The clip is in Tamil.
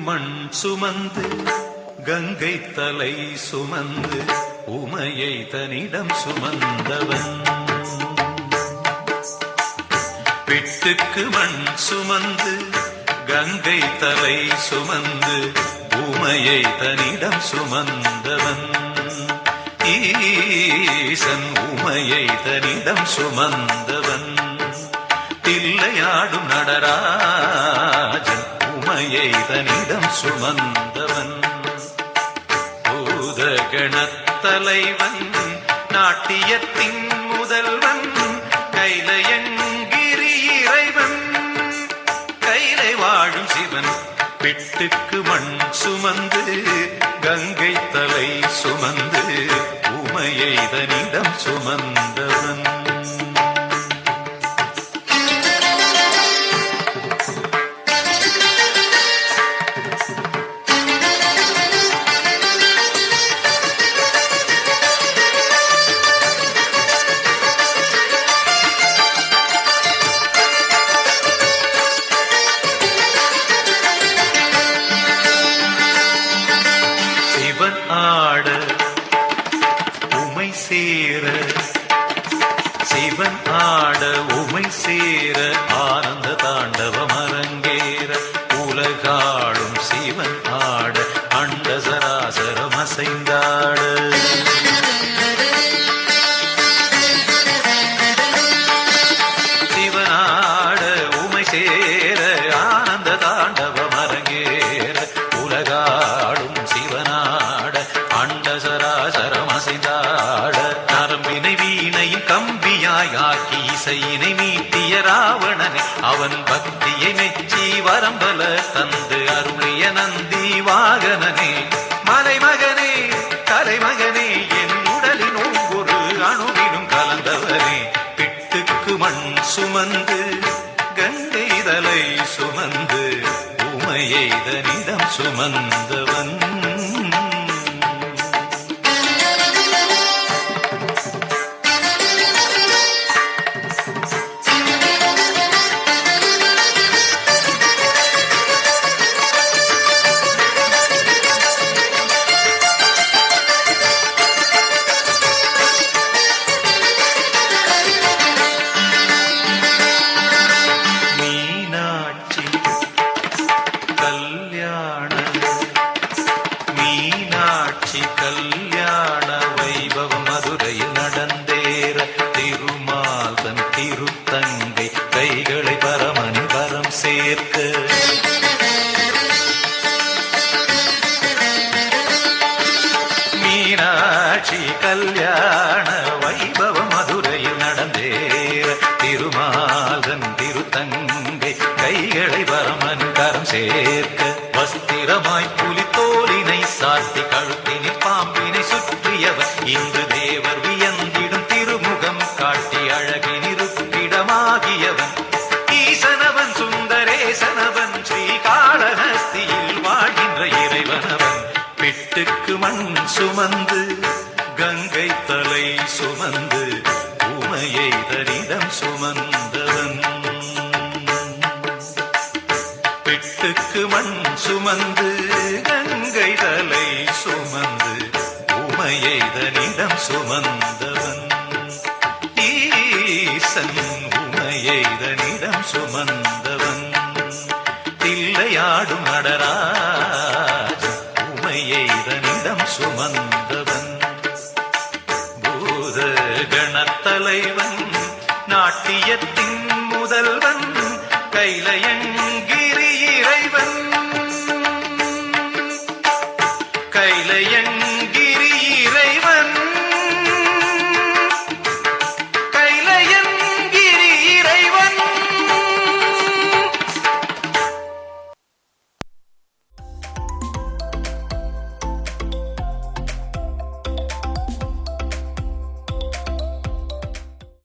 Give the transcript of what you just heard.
மண் சுமந்து கங்கை தலை சுமந்து உமையை தனிடம் சுமந்தவன். பிட்டுக்கு மண் சுமந்து கங்கை தலை சுமந்து உமையை தனிடம் சுமந்தவன். ஈசன் உமையை தனிடம் சுமந்தவன். தில்லையாடும் நடராஜன் உமையை தனிடம் சுமந்தவன். பூதகணத்தலைவன் நாட்டியத்தின் முதல்வன் கைலையங்கிரி இறைவன் கைலை வாழும் சிவன். பிட்டுக்கு மண் சுமந்து கங்கை தலை சுமந்து உமையை தனிடம் சுமந்தவன். சிவன் ஆட உமை சேர ஆனந்த தாண்டவம் அரங்கேற உலகாடும் சிவன் ஆட அண்ட சராசரம் அசைந்தாட. சிவனாட உமை சேர ஆனந்த தாண்டவம் அரங்கேற உலகாடும் சிவனாட அண்ட சராசரம் அசைந்தாட. நரம்பினை வீணையும் கம்பியாய் ஆக்கி இசையினை மீட்டிய ராவணனை அவன் பக்தியை மெச்சி வரம்பல தந்து அருளிய நந்தி வாகனனே. மலைமகனே கலைமகனே என் உடலின் ஒவ்வொரு அணுவினும் கலந்தவனே. பிட்டுக்கு மண் சுமந்து கங்கை தலை சுமந்து உமையை தனிடம் சுமந்தவன். மீனாட்சி கல்யாண வைபவம் மதுரையில் நடந்தேற திருமால்தன் திருத்தங்கை கைகளை பரமணி பரம் சேர்க்க. மீனாட்சி கல்யாண வைபவம் மதுரையில் நடந்தேற திருமால்தன் திருத்தங்கை கைகளை பரமணி கரம் சேர்க்க. வஸ்திரமாய் புலித்தோலினை சாத்தி கழுத்தினில் பாம்பினை சுற்றியவர் இன்று தேவர் வியந்திடும் திருமுகம் காட்டி அழகினிருப்பிடமாகியவன். ஈசனவன் சுந்தரேசனவன் ஸ்ரீகாளஹஸ்தியில் வாழ்கின்ற இறைவனவன். பிட்டுக்கு மண் சுமந்து கங்கை தலை சுமந்து உமையை தனிடம் சுமந்தவன். பிட்டுக்கு மண் சுமந்து கங்கை தலை சுமந்து உமையை தனிடம் சுமந்தவன். ஈசன் உமையை தனிடம் சுமந்தவன். தில்லையாடும் நடராஜன் உமையை தனிடம் சுமந்தவன். பூத கணத்தலைவன் நாட்டியத்தின்